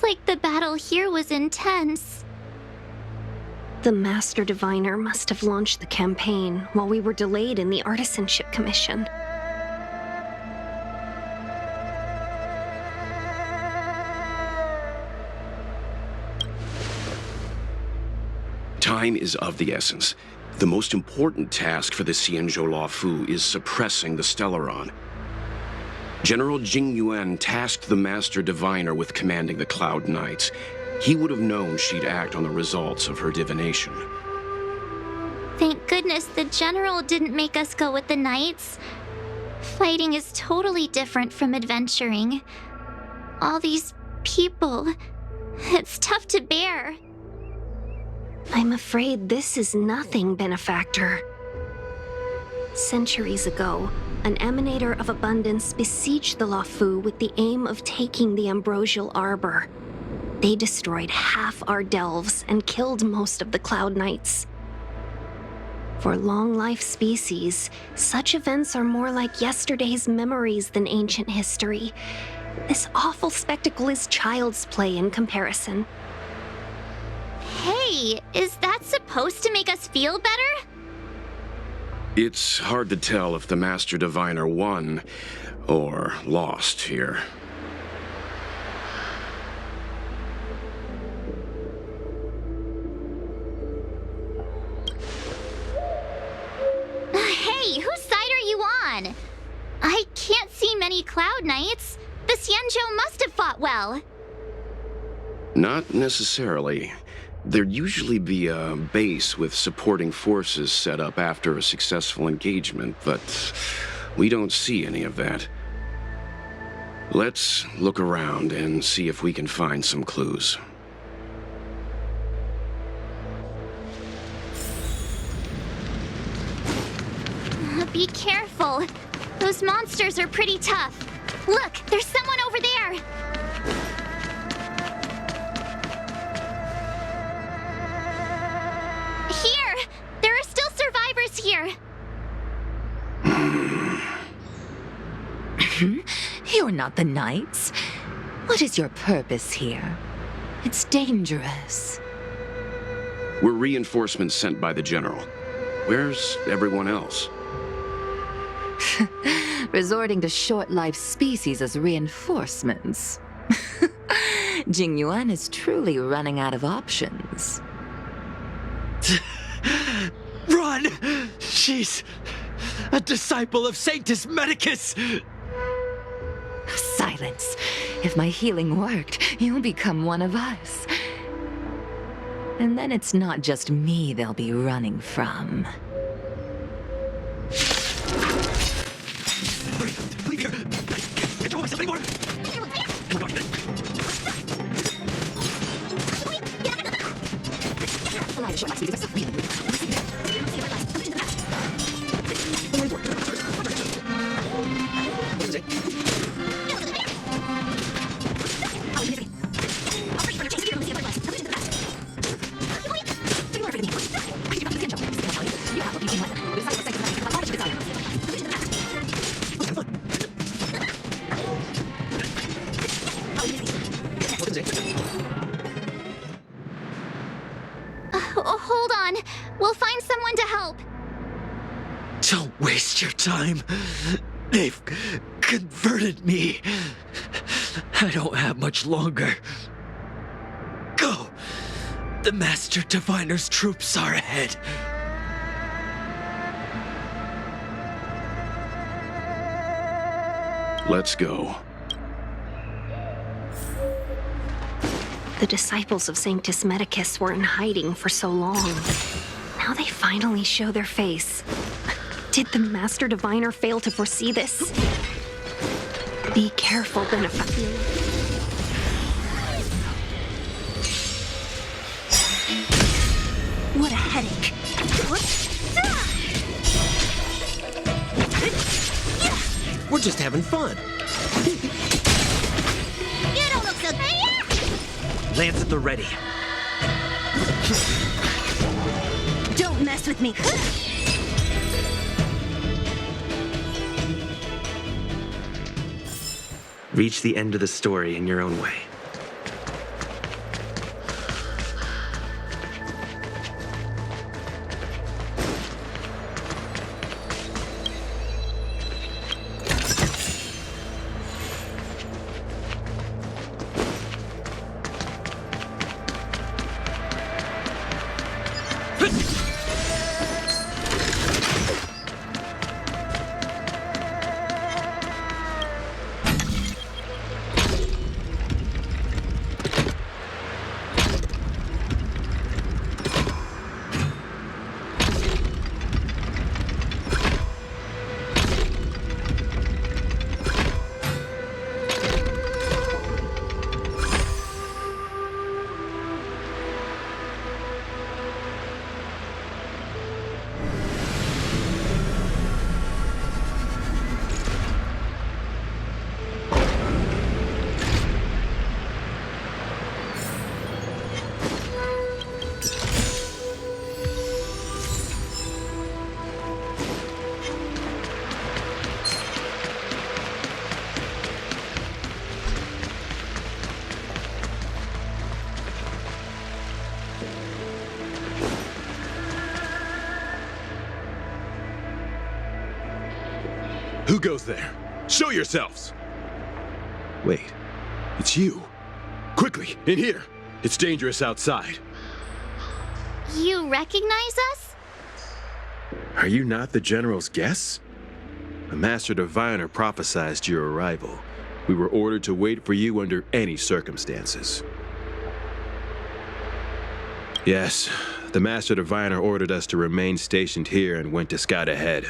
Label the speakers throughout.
Speaker 1: like the battle here was intense.
Speaker 2: The Master Diviner must have launched the campaign while we were delayed in the Artisanship Commission.
Speaker 3: Time is of the essence. The most important task for the Xianzhou Luofu is suppressing the Stellaron. General Jing Yuan tasked the Master Diviner with commanding the Cloud Knights. He would have known she'd act on the results of her divination.
Speaker 1: Thank goodness the General didn't make us go with the Knights. Fighting is totally different from adventuring. All these people, it's tough to bear.
Speaker 2: I'm afraid this is nothing, Benefactor. Centuries ago, an Emanator of Abundance besieged the Luofu with the aim of taking the Ambrosial Arbor. They destroyed half our delves and killed most of the Cloud Knights. For long-life species, such events are more like yesterday's memories than ancient history. This awful spectacle is child's play in comparison.
Speaker 1: Hey, is that supposed to make us feel better?
Speaker 3: It's hard to tell if the Master Diviner won or lost here.
Speaker 1: Hey, whose side are you on? I can't see many Cloud Knights. The Xianzhou must have fought well.
Speaker 3: Not necessarily. There'd usually be a base with supporting forces set up after a successful engagement, but we don't see any of that. Let's look around and see if we can find some clues.
Speaker 1: Be careful. Those monsters are pretty tough. Look, there's someone over there. Here! There are still survivors here.
Speaker 4: You're not the Knights. What is your purpose here? It's dangerous.
Speaker 3: We're reinforcements sent by the General. Where's everyone else?
Speaker 4: Resorting to short-lived species as reinforcements. Jing Yuan is truly running out of options.
Speaker 5: Run! She's a disciple of Sanctus Medicus!
Speaker 4: Silence. If my healing worked, you'll become one of us. And then it's not just me they'll be running from.
Speaker 5: Leave here! I can't control myself anymore!
Speaker 1: Hold on. We'll find someone to help.
Speaker 5: Don't waste your time. They've converted me. I don't have much longer. Go! The Master Diviner's troops are ahead.
Speaker 3: Let's go.
Speaker 2: The disciples of Sanctus Medicus were in hiding for so long. Now they finally show their face. Did the Master Diviner fail to foresee this? Be careful, Benefactor. What a headache.
Speaker 6: We're just having fun.
Speaker 1: You don't look so good.
Speaker 6: Lance at the ready.
Speaker 2: Don't mess with me.
Speaker 6: Reach the end of the story in your own way.
Speaker 7: Who goes there? Show yourselves! Wait, it's you. Quickly, in here. It's dangerous outside.
Speaker 1: You recognize us?
Speaker 7: Are you not the General's guests? The Master Diviner prophesied your arrival. We were ordered to wait for you under any circumstances. Yes, the Master Diviner ordered us to remain stationed here and went to scout ahead.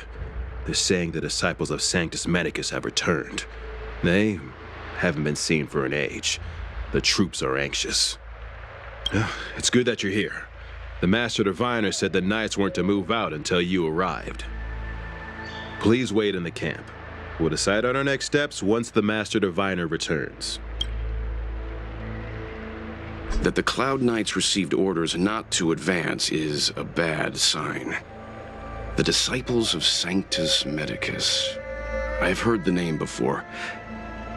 Speaker 7: They're saying the disciples of Sanctus Medicus have returned. They haven't been seen for an age. The troops are anxious. It's good that you're here. The Master Diviner said the Knights weren't to move out until you arrived. Please wait in the camp. We'll decide on our next steps once the Master Diviner returns.
Speaker 3: That the Cloud Knights received orders not to advance is a bad sign. The Disciples of Sanctus Medicus. I've heard the name before.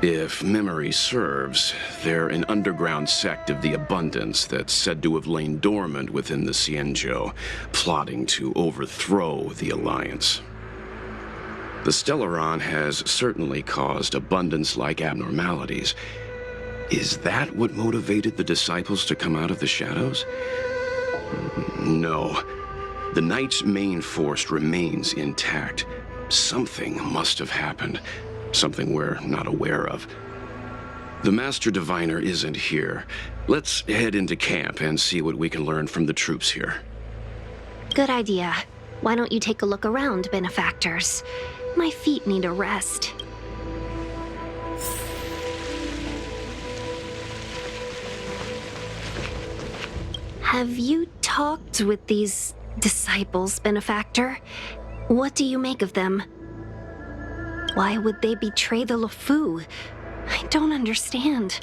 Speaker 3: If memory serves, they're an underground sect of the Abundance that's said to have lain dormant within the Xianzhou, plotting to overthrow the Alliance. The Stellaron has certainly caused Abundance-like abnormalities. Is that what motivated the Disciples to come out of the shadows? No. The Knight's main force remains intact. Something must have happened. Something we're not aware of. The Master Diviner isn't here. Let's head into camp and see what we can learn from the troops here.
Speaker 2: Good idea. Why don't you take a look around, benefactors? My feet need a rest. Have you talked with these disciples, benefactor? What do you make of them? Why would they betray the LeFou? I don't understand.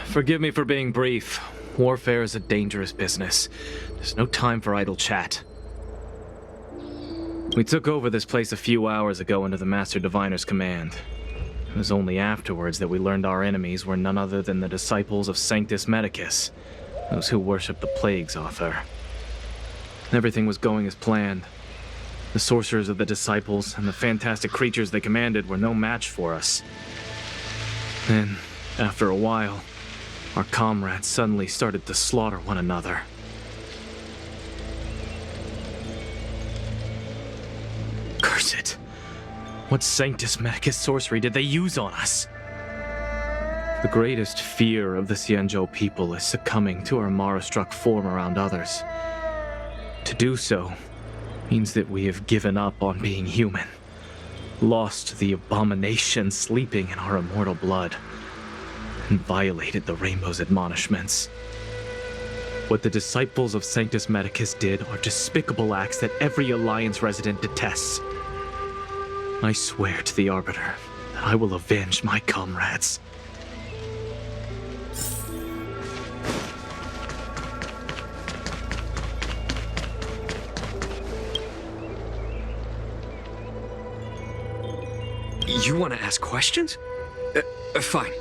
Speaker 8: Forgive me for being brief. Warfare is a dangerous business. There's no time for idle chat. We took over this place a few hours ago under the Master Diviner's command. It was only afterwards that we learned our enemies were none other than the disciples of Sanctus Medicus, those who worship the Plague's author. Everything was going as planned. The sorcerers of the disciples and the fantastic creatures they commanded were no match for us. Then, after a while, our comrades suddenly started to slaughter one another. Curse it! What Sanctus Medicus sorcery did they use on us? The greatest fear of the Xianzhou people is succumbing to our Mara-struck form around others. To do so means that we have given up on being human, lost the abomination sleeping in our immortal blood, and violated the Rainbow's admonishments. What the disciples of Sanctus Medicus did are despicable acts that every Alliance resident detests. I swear to the Arbiter that I will avenge my comrades.
Speaker 6: You want to ask questions? Fine.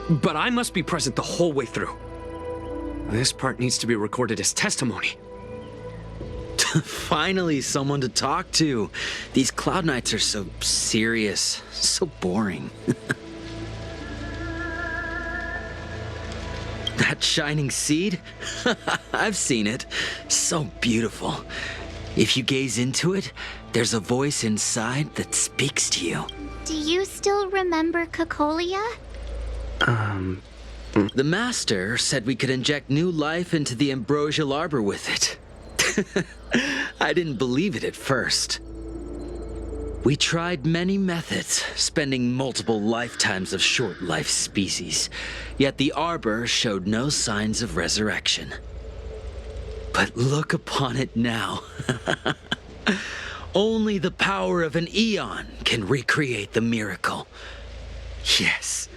Speaker 6: But I must be present the whole way through. This part needs to be recorded as testimony.
Speaker 5: Finally, someone to talk to. These Cloud Knights are so serious, so boring. That shining seed? I've seen it. So beautiful. If you gaze into it, there's a voice inside that speaks to you.
Speaker 1: Do you still remember Cocolia?
Speaker 5: The Master said we could inject new life into the ambrosial arbor with it. I didn't believe it at first. We tried many methods, spending multiple lifetimes of short-life species, yet the arbor showed no signs of resurrection. But look upon it now. Only the power of an eon can recreate the miracle. Yes,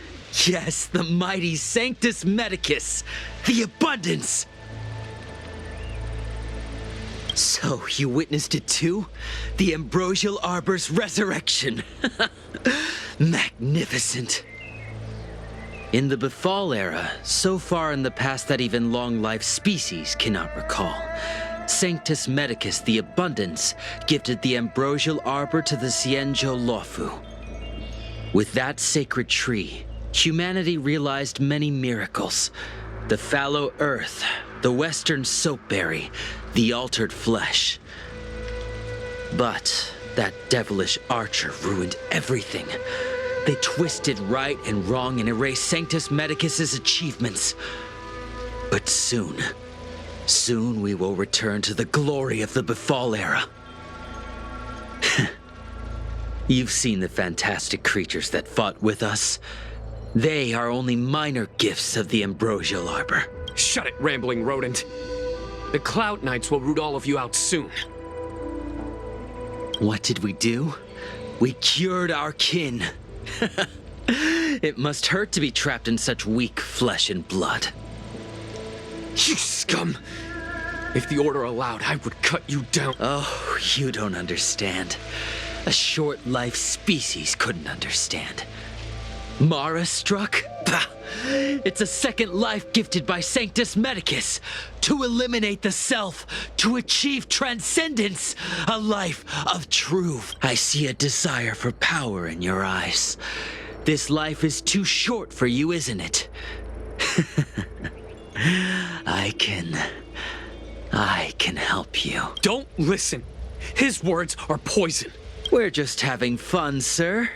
Speaker 5: yes, the mighty Sanctus Medicus, the Abundance! So, you witnessed it too? The Ambrosial Arbor's resurrection! Magnificent! In the Befall era, so far in the past that even long-lived species cannot recall, Sanctus Medicus the Abundance gifted the Ambrosial Arbor to the Xianzhou Luofu. With that sacred tree, humanity realized many miracles. The fallow earth, the western soapberry, the altered flesh. But that devilish archer ruined everything. They twisted right and wrong and erased Sanctus Medicus's achievements. But soon we will return to the glory of the Befall era. You've seen the fantastic creatures that fought with us. They are only minor gifts of the Ambrosial Arbor.
Speaker 6: Shut it, rambling rodent. The Cloud Knights will root all of you out soon.
Speaker 5: What did we do? We cured our kin. It must hurt to be trapped in such weak flesh and blood.
Speaker 6: You scum! If the Order allowed, I would cut you down.
Speaker 5: Oh, you don't understand. A short-life species couldn't understand. Mara struck? Bah! It's a second life gifted by Sanctus Medicus to eliminate the self, to achieve transcendence, a life of truth. I see a desire for power in your eyes. This life is too short for you, isn't it? I can help you.
Speaker 6: Don't listen. His words are poison.
Speaker 5: We're just having fun, sir.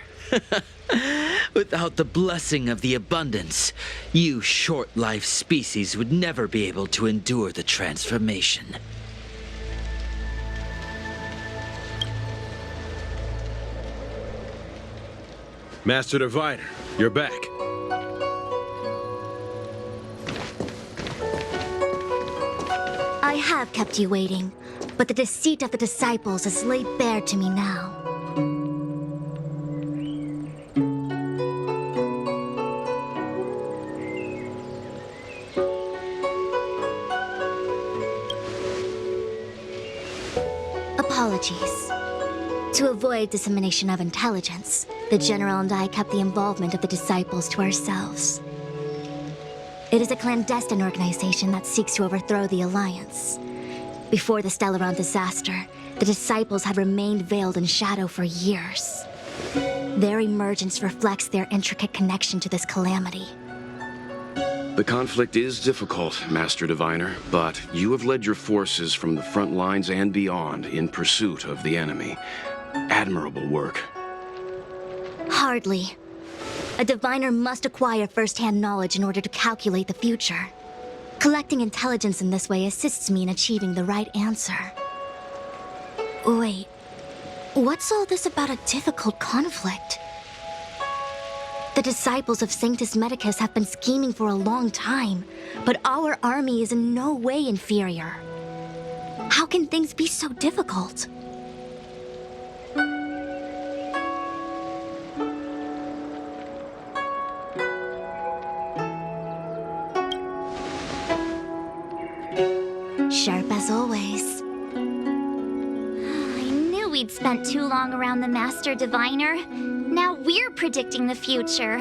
Speaker 5: Without the blessing of the abundance, you short-life species would never be able to endure the transformation.
Speaker 7: Master Diviner, you're back.
Speaker 9: I have kept you waiting, but the deceit of the disciples is laid bare to me now. Apologies. To avoid dissemination of intelligence, the General and I kept the involvement of the disciples to ourselves. It is a clandestine organization that seeks to overthrow the Alliance. Before the Stellaron disaster, the disciples had remained veiled in shadow for years. Their emergence reflects their intricate connection to this calamity.
Speaker 3: The conflict is difficult, Master Diviner, but you have led your forces from the front lines and beyond in pursuit of the enemy. Admirable work.
Speaker 9: Hardly. A diviner must acquire first-hand knowledge in order to calculate the future. Collecting intelligence in this way assists me in achieving the right answer. Wait, what's all this about a difficult conflict? The disciples of Sanctus Medicus have been scheming for a long time, but our army is in no way inferior. How can things be so difficult? Sharp as always.
Speaker 1: I knew we'd spent too long around the Master Diviner. Now we're predicting the future.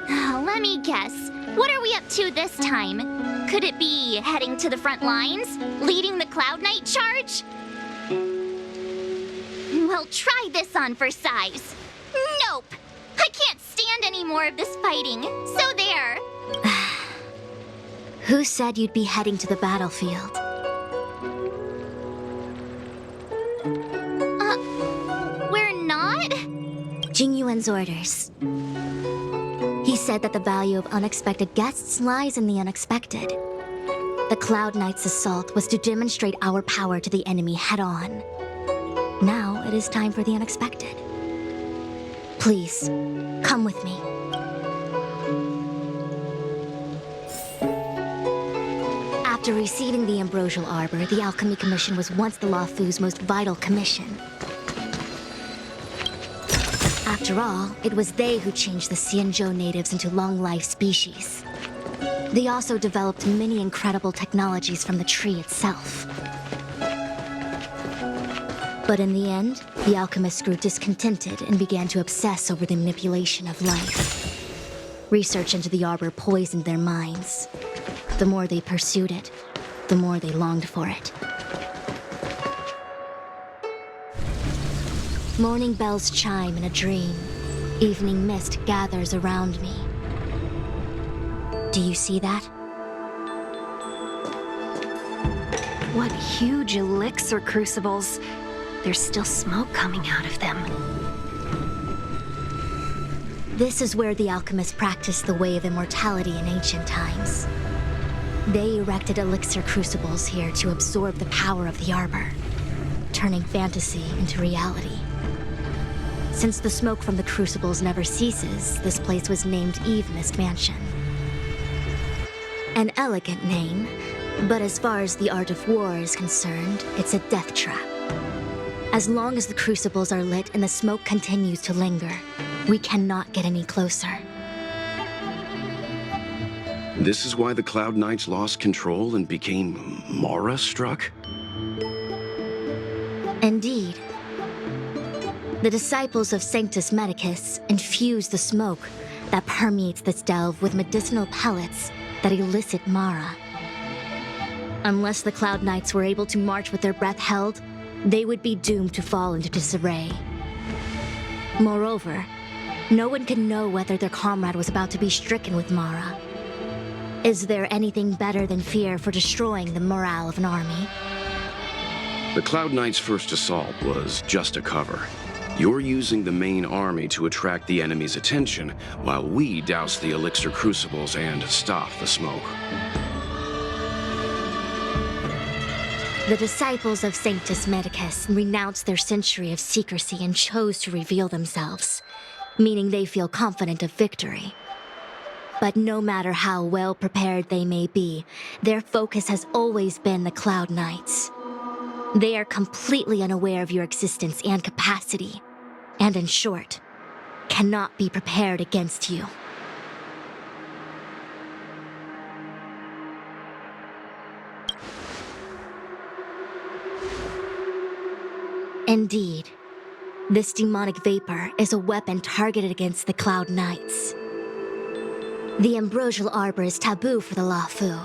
Speaker 1: Let me guess. What are we up to this time? Could it be heading to the front lines? Leading the Cloud Knight charge? Well, try this on for size. Nope! I can't stand any more of this fighting. So there.
Speaker 9: Who said you'd be heading to the battlefield?
Speaker 1: We're not?
Speaker 9: Jing Yuan's orders. He said that the value of unexpected guests lies in the unexpected. The Cloud Knight's assault was to demonstrate our power to the enemy head-on. Now it is time for the unexpected. Please, come with me. After receiving the Ambrosial Arbor, the Alchemy Commission was once the Luofu's most vital commission. After all, it was they who changed the Xianzhou natives into long-life species. They also developed many incredible technologies from the tree itself. But in the end, the alchemists grew discontented and began to obsess over the manipulation of life. Research into the arbor poisoned their minds. The more they pursued it, the more they longed for it. Morning bells chime in a dream. Evening mist gathers around me. Do you see that?
Speaker 2: What huge elixir crucibles. There's still smoke coming out of them.
Speaker 9: This is where the alchemists practiced the way of immortality in ancient times. They erected elixir crucibles here to absorb the power of the arbor, turning fantasy into reality. Since the smoke from the crucibles never ceases, this place was named Eve Mist Mansion. An elegant name, but as far as the art of war is concerned, it's a death trap. As long as the crucibles are lit and the smoke continues to linger, we cannot get any closer.
Speaker 3: This is why the Cloud Knights lost control and became Mara-struck?
Speaker 9: Indeed. The disciples of Sanctus Medicus infuse the smoke that permeates this delve with medicinal pellets that elicit Mara. Unless the Cloud Knights were able to march with their breath held, they would be doomed to fall into disarray. Moreover, no one could know whether their comrade was about to be stricken with Mara. Is there anything better than fear for destroying the morale of an army?
Speaker 3: The Cloud Knights' first assault was just a cover. You're using the main army to attract the enemy's attention, while we douse the elixir crucibles and stop the smoke.
Speaker 9: The disciples of Sanctus Medicus renounced their century of secrecy and chose to reveal themselves, meaning they feel confident of victory. But no matter how well prepared they may be, their focus has always been the Cloud Knights. They are completely unaware of your existence and capacity, and in short, cannot be prepared against you. Indeed, this demonic vapor is a weapon targeted against the Cloud Knights. The ambrosial arbor is taboo for the Luofu,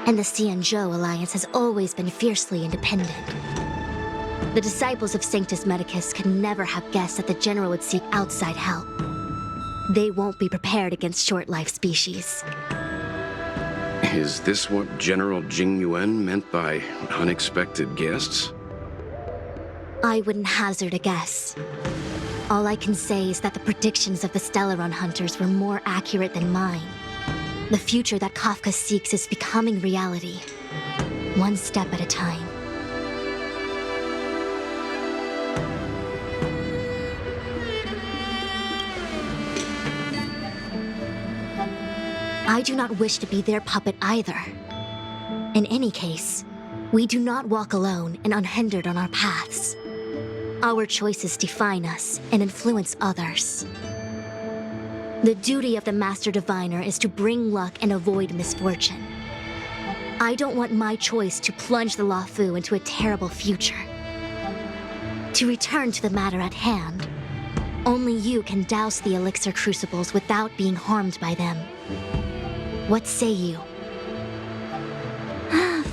Speaker 9: and the Xianzhou alliance has always been fiercely independent. The disciples of Sanctus Medicus could never have guessed that the general would seek outside help. They won't be prepared against short-life species.
Speaker 3: Is this what General Jing Yuan meant by unexpected guests?
Speaker 9: I wouldn't hazard a guess. All I can say is that the predictions of the Stellaron hunters were more accurate than mine. The future that Kafka seeks is becoming reality, one step at a time. I do not wish to be their puppet either. In any case, we do not walk alone and unhindered on our paths. Our choices define us and influence others. The duty of the Master Diviner is to bring luck and avoid misfortune. I don't want my choice to plunge the Luofu into a terrible future. To return to the matter at hand, only you can douse the elixir crucibles without being harmed by them. What say you?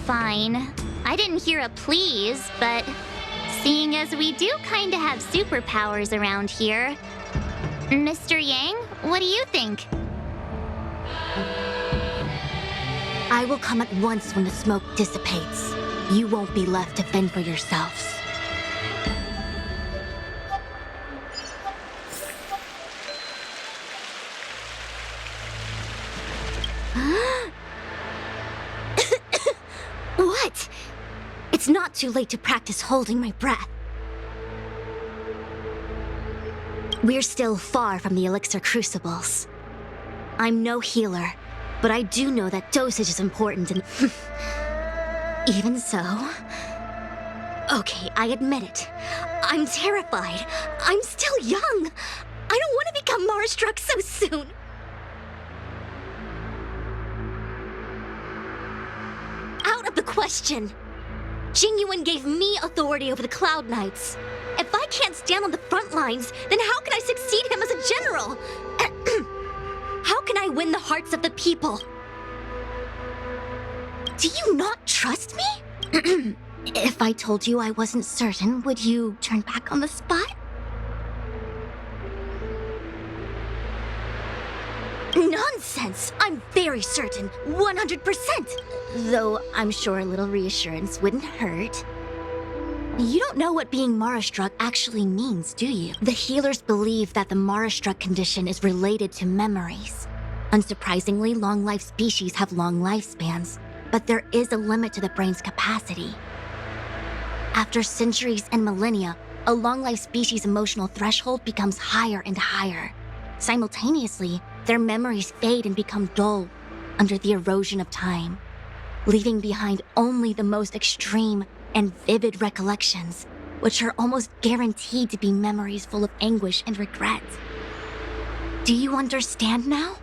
Speaker 1: Fine. I didn't hear a please, but seeing as we do kinda have superpowers around here, Mr. Yang, what do you think?
Speaker 9: I will come at once when the smoke dissipates. You won't be left to fend for yourselves. What? It's not too late to practice holding my breath. We're still far from the elixir crucibles. I'm no healer, but I do know that dosage is important and... Even so... Okay, I admit it. I'm terrified. I'm still young. I don't want to become Mara-struck so soon. Out of the question. Jing Yuan gave me authority over the Cloud Knights. If I can't stand on the front lines, then how can I succeed him as a general? How can I win the hearts of the people? Do you not trust me? If I told you I wasn't certain, would you turn back on the spot? Nonsense! I'm very certain, 100%! Though I'm sure a little reassurance wouldn't hurt. You don't know what being Mara-struck actually means, do you? The healers believe that the Mara-struck condition is related to memories. Unsurprisingly, long-life species have long lifespans, but there is a limit to the brain's capacity. After centuries and millennia, a long-life species' emotional threshold becomes higher and higher. Simultaneously, their memories fade and become dull under the erosion of time, leaving behind only the most extreme and vivid recollections, which are almost guaranteed to be memories full of anguish and regret. Do you understand now?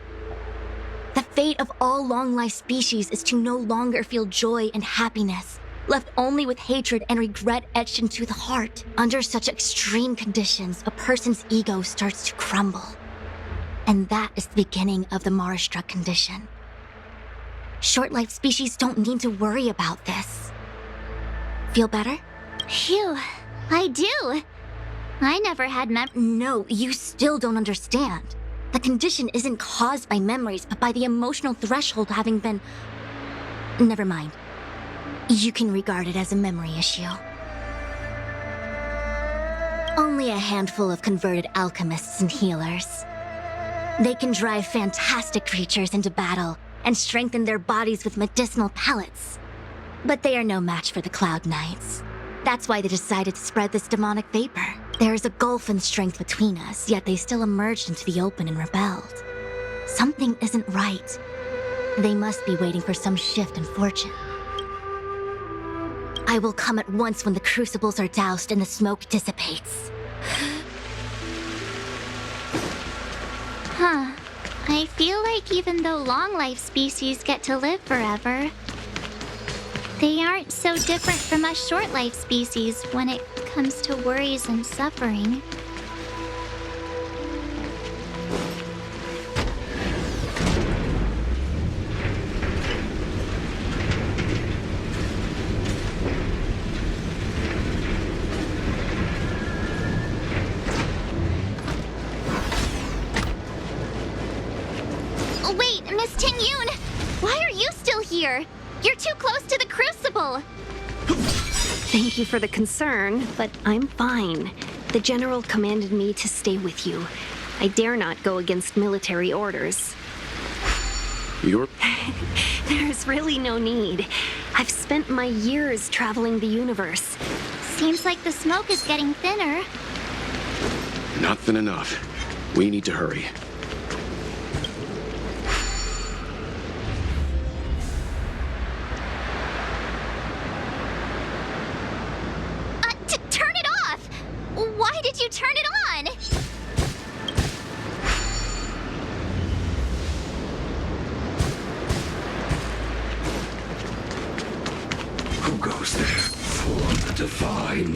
Speaker 9: The fate of all long-life species is to no longer feel joy and happiness, left only with hatred and regret etched into the heart. Under such extreme conditions, a person's ego starts to crumble. And that is the beginning of the Mara-struck condition. Short-life species don't need to worry about this. Feel better?
Speaker 1: Phew, I do. I never had
Speaker 9: No, you still don't understand. The condition isn't caused by memories, but by the emotional threshold having been... Never mind. You can regard it as a memory issue. Only a handful of converted alchemists and healers. They can drive fantastic creatures into battle and strengthen their bodies with medicinal pellets. But they are no match for the Cloud Knights. That's why they decided to spread this demonic vapor. There is a gulf in strength between us, yet they still emerged into the open and rebelled. Something isn't right. They must be waiting for some shift in fortune. I will come at once when the crucibles are doused and the smoke dissipates.
Speaker 1: Huh. I feel like even though long-life species get to live forever, they aren't so different from us short-life species when it comes to worries and suffering. Wait, Miss Ting-Yun! Why are you still here? You're too close to the crucible!
Speaker 2: Thank you for the concern, but I'm fine. The general commanded me to stay with you. I dare not go against military orders. There's really no need. I've spent my years traveling the universe.
Speaker 1: Seems like the smoke is getting thinner.
Speaker 3: Not thin enough. We need to hurry.
Speaker 1: Turn it off! Why did you turn it on?
Speaker 10: Who goes there for the divine?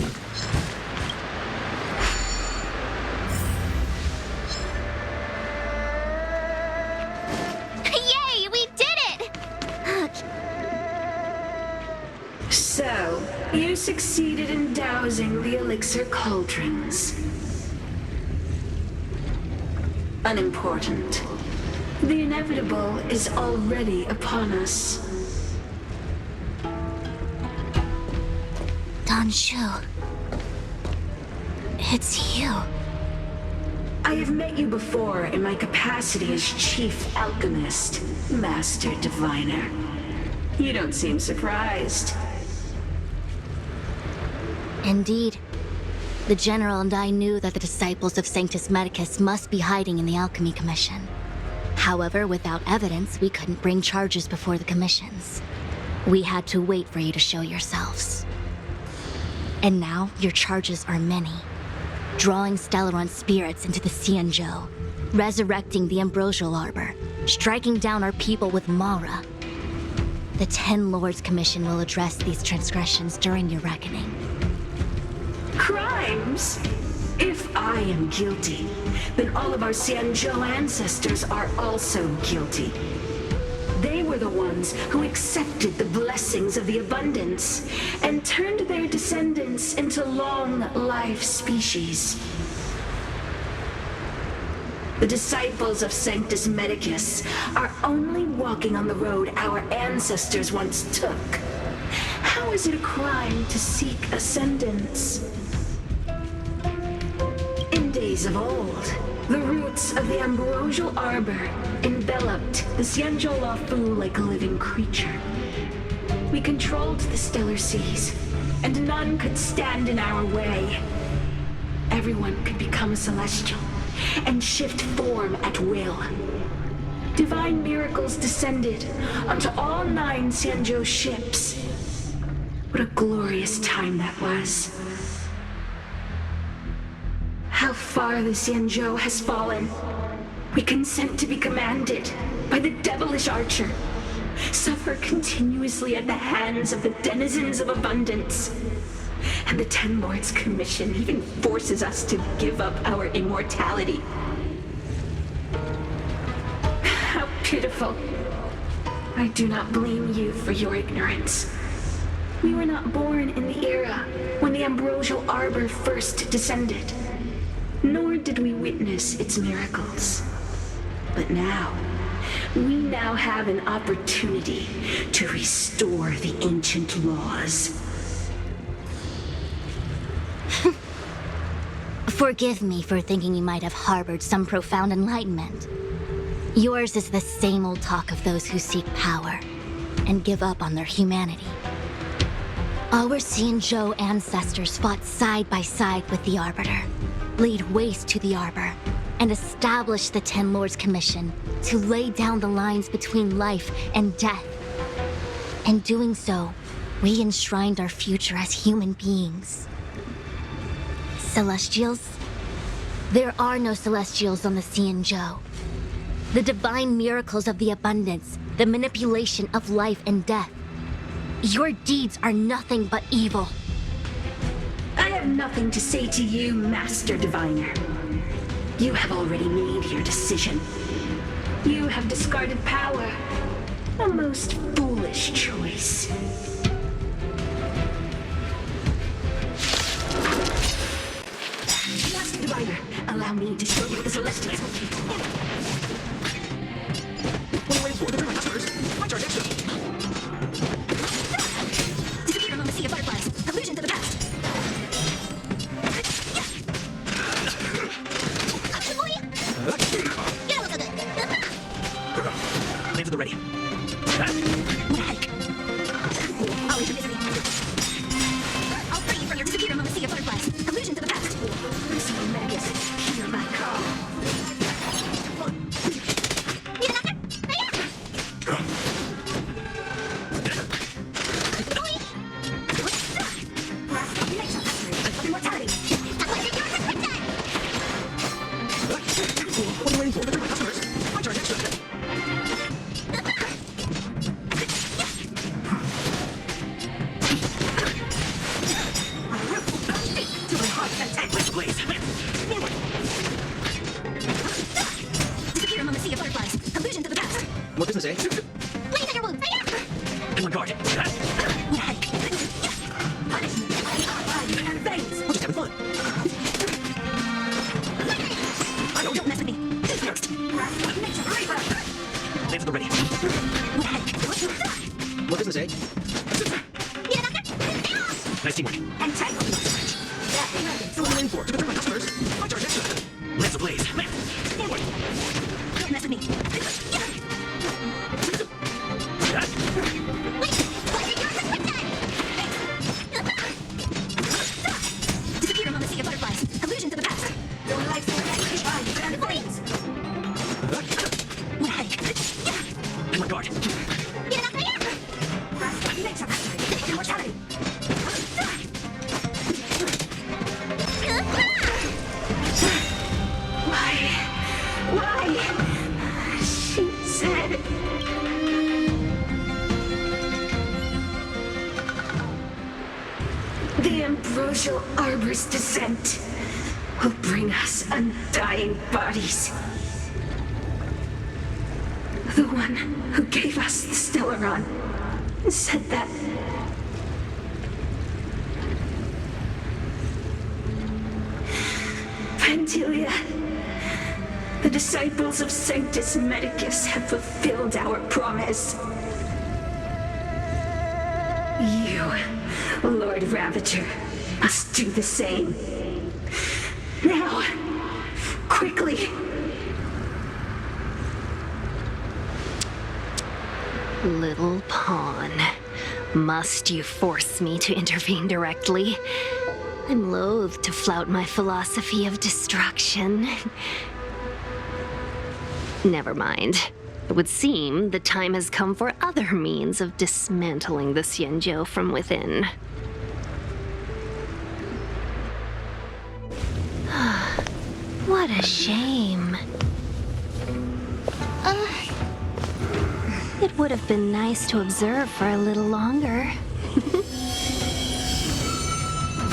Speaker 1: Yay, we did it!
Speaker 11: So, you succeeded in dousing the elixir cauldrons. Unimportant. The inevitable is already upon us.
Speaker 9: Danshu. It's you.
Speaker 11: I have met you before in my capacity as Chief Alchemist, Master Diviner. You don't seem surprised.
Speaker 9: Indeed. The General and I knew that the disciples of Sanctus Medicus must be hiding in the Alchemy Commission. However, without evidence, we couldn't bring charges before the commissions. We had to wait for you to show yourselves. And now, your charges are many. Drawing Stellaron spirits into the Xianzhou, resurrecting the Ambrosial Arbor, striking down our people with Mara. The Ten Lords Commission will address these transgressions during your reckoning.
Speaker 11: Crimes? If I am guilty, then all of our Xianzhou ancestors are also guilty. They were the ones who accepted the blessings of the abundance and turned their descendants into long-life species. The disciples of Sanctus Medicus are only walking on the road our ancestors once took. How is it a crime to seek ascendance? In days of old, the roots of the ambrosial arbor enveloped the Xianzhou Luofu like a living creature. We controlled the stellar seas, and none could stand in our way. Everyone could become a celestial and shift form at will. Divine miracles descended onto all 9 Xianzhou ships. What a glorious time that was. How far the Xianzhou has fallen. We consent to be commanded by the devilish archer. Suffer continuously at the hands of the denizens of abundance. And the Ten Lords Commission even forces us to give up our immortality. How pitiful. I do not blame you for your ignorance. We were not born in the era when the ambrosial arbor first descended, nor did we witness its miracles. But now, we now have an opportunity to restore the ancient laws.
Speaker 9: Forgive me for thinking you might have harbored some profound enlightenment. Yours is the same old talk of those who seek power and give up on their humanity. Our Xianzhou ancestors fought side by side with the Arbiter, laid waste to the Arbor, and established the Ten Lords Commission to lay down the lines between life and death. In doing so, we enshrined our future as human beings. Celestials? There are no Celestials on the Xianzhou. The divine miracles of the abundance, the manipulation of life and death. Your deeds are nothing but evil.
Speaker 11: I have nothing to say to you, Master Diviner. You have already made your decision. You have discarded power. A most foolish choice. Master Diviner, allow me to show you the Celestials. What are you waiting for? They're my customers. My charge extra. Disappear among the sea of butterflies. Allusion to the past. Lanes at the ready. What a hike. I'll leave the misery. I'll free you from your disappear among the sea of butterflies. Allusion to the past. Listen, Magus, hear my call.
Speaker 5: What business, eh?
Speaker 9: Blaze at your wounds!
Speaker 5: I'm on guard.
Speaker 9: What a hike.
Speaker 11: And thanks.
Speaker 5: We're just having fun.
Speaker 9: Don't mess with me.
Speaker 5: Lanes at the ready.
Speaker 9: What a hike.
Speaker 5: What business, eh?
Speaker 9: Need a doctor?
Speaker 5: Nice teamwork.
Speaker 11: And tangle.
Speaker 5: So what are you waiting for? To return my customers. My charge extra. Lance ablaze. Forward.
Speaker 9: Don't mess with me. Disappear among the sea of butterflies. Allusion to the past.
Speaker 11: Your life's and flames.
Speaker 9: What a hike.
Speaker 5: I'm on guard.
Speaker 9: Need a doctor?
Speaker 11: Immortality. Why? Sheets The Ambrosial Arbor's descent will bring us undying bodies. The one who gave us the Stellaron said that Vantilia, the disciples of Sanctus Medicus have fulfilled our promise. You, Lord Ravager, must do the same. Now, quickly.
Speaker 2: Little pawn. Must you force me to intervene directly? I'm loath to flout my philosophy of destruction. Never mind. It would seem the time has come for other means of dismantling the Xianzhou from within. What a shame. It would have been nice to observe for a little longer.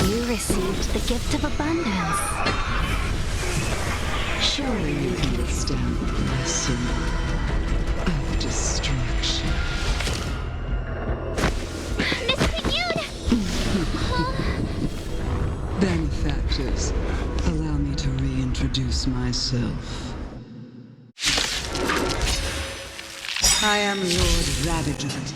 Speaker 2: You received the gift of abundance.
Speaker 12: Surely you can withstand the blessing of destruction.
Speaker 1: Miss Pignoon!
Speaker 12: Benefactors, allow me to reintroduce myself. I am Lord Ravager.
Speaker 1: Miss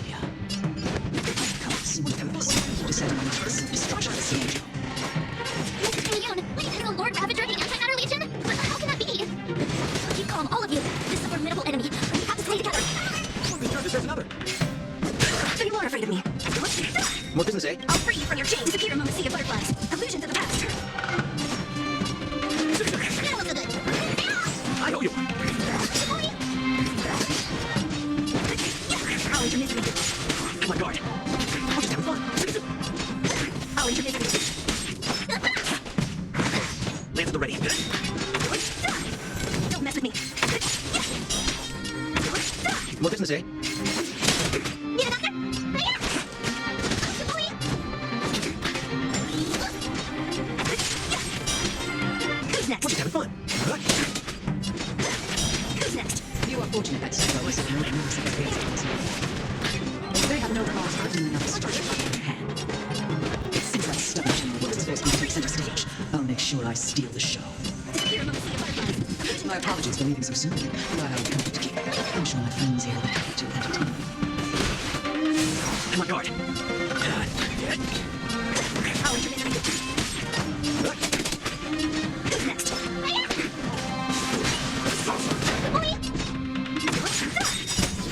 Speaker 1: Pignoon, wait, the Lord Ravager of the Antimatter Legion? How can that be? Keep calm, all of you. This is a formidable enemy. We have to stay together.
Speaker 3: Holy God, there's another.
Speaker 2: So you are afraid of me.
Speaker 3: More business, eh?
Speaker 2: I'll free you from your chains. Disappear among the sea of butterflies. Illusions of the past.
Speaker 1: Now look good.
Speaker 3: I owe you.
Speaker 2: I'll enter misery.
Speaker 3: Oh my God. We're just having fun.
Speaker 2: I'll enter misery.
Speaker 3: Lance at the ready.
Speaker 2: Don't mess with me.
Speaker 3: More business, eh?
Speaker 1: Need a doctor? Hiya!
Speaker 2: Who's next?
Speaker 3: We're just having fun.
Speaker 2: Who's next?
Speaker 12: You are fortunate that Stella is no news of against They have no cause for doing another structure in their hand. Since that stubborn general works forced me to take center stage, I'll make sure I steal the show.
Speaker 2: Disappear among the sea of butterflies.
Speaker 12: My apologies for leaving so soon, but I have a company to keep. I'm sure my friends here will be happy to entertain me.
Speaker 3: Oh my God.
Speaker 2: I'll enter misery. Who's next?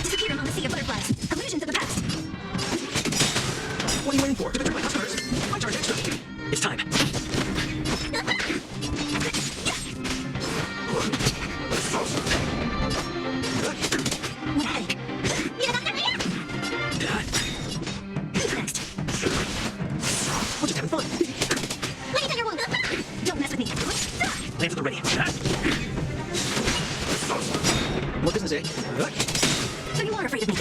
Speaker 2: Disappear among the sea of butterflies. Illusions of the past.
Speaker 3: What are you waiting for? To betray my customers? I charge extra. It's time.
Speaker 2: What a headache.
Speaker 1: Need a doctor? Hiya!
Speaker 2: Who's next?
Speaker 3: We're just having fun.
Speaker 1: Let me tell your wound.
Speaker 2: Don't mess with me.
Speaker 3: Lance at the ready. More business, eh?
Speaker 2: So you are afraid of me.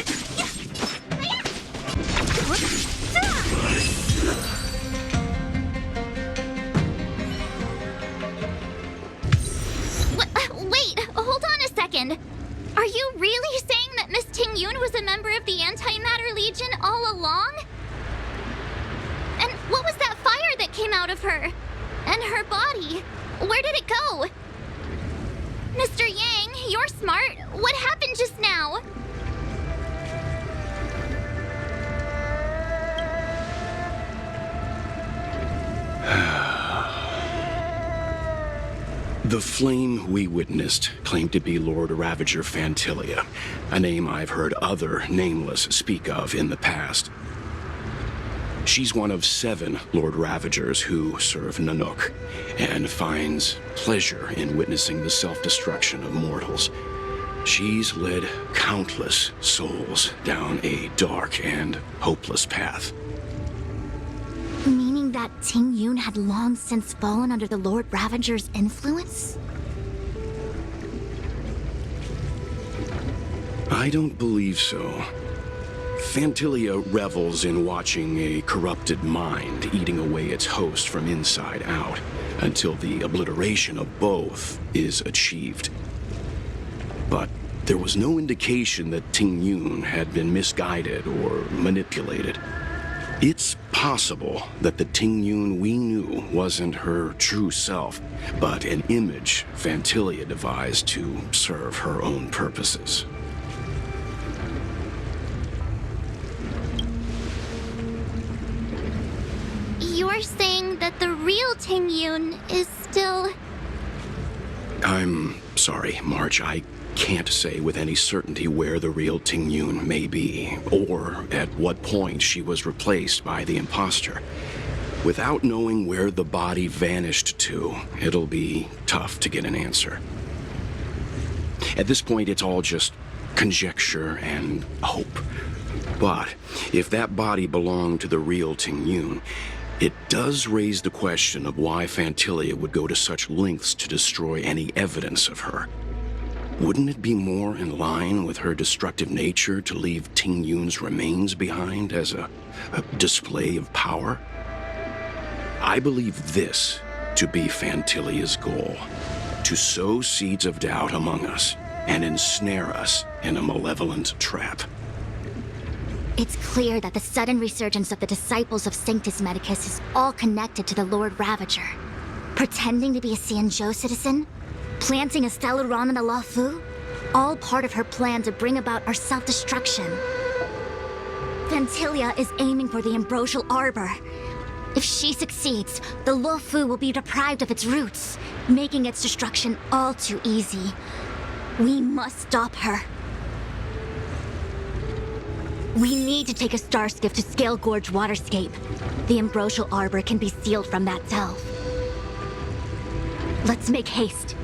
Speaker 1: Wait, hold on a second. Are you really saying that Miss Ting-Yun was a member of the Antimatter Legion all along? And what was that fire that came out of her? And her body? Where did it go? Mr. Yang, you're smart. What happened just now?
Speaker 3: The flame we witnessed claimed to be Lord Ravager Fantilia, a name I've heard other nameless speak of in the past. She's one of 7 Lord Ravagers who serve Nanook, and finds pleasure in witnessing the self-destruction of mortals. She's led countless souls down a dark and hopeless path.
Speaker 9: Meaning that Ting-Yun had long since fallen under the Lord Ravager's influence?
Speaker 3: I don't believe so. Fantilia revels in watching a corrupted mind eating away its host from inside out, until the obliteration of both is achieved. But there was no indication that Ting Yun had been misguided or manipulated. It's possible that the Ting Yun we knew wasn't her true self, but an image Fantilia devised to serve her own purposes.
Speaker 1: You're saying that the real Ting Yun is still...
Speaker 3: I'm sorry, March. I can't say with any certainty where the real Ting Yun may be, or at what point she was replaced by the imposter. Without knowing where the body vanished to, it'll be tough to get an answer. At this point, it's all just conjecture and hope. But if that body belonged to the real Ting Yun, it does raise the question of why Fantilia would go to such lengths to destroy any evidence of her. Wouldn't it be more in line with her destructive nature to leave Ting Yun's remains behind as a display of power? I believe this to be Fantilia's goal: to sow seeds of doubt among us and ensnare us in a malevolent trap.
Speaker 9: It's clear that the sudden resurgence of the disciples of Sanctus Medicus is all connected to the Lord Ravager. Pretending to be a Xianzhou citizen? Planting a Stellaron in the Luofu? All part of her plan to bring about our self-destruction. Fantilia is aiming for the Ambrosial Arbor. If she succeeds, the Luofu will be deprived of its roots, making its destruction all too easy. We must stop her. We need to take a star skiff to Scale Gorge Waterscape. The Ambrosial Arbor can be sealed from that delve. Let's make haste.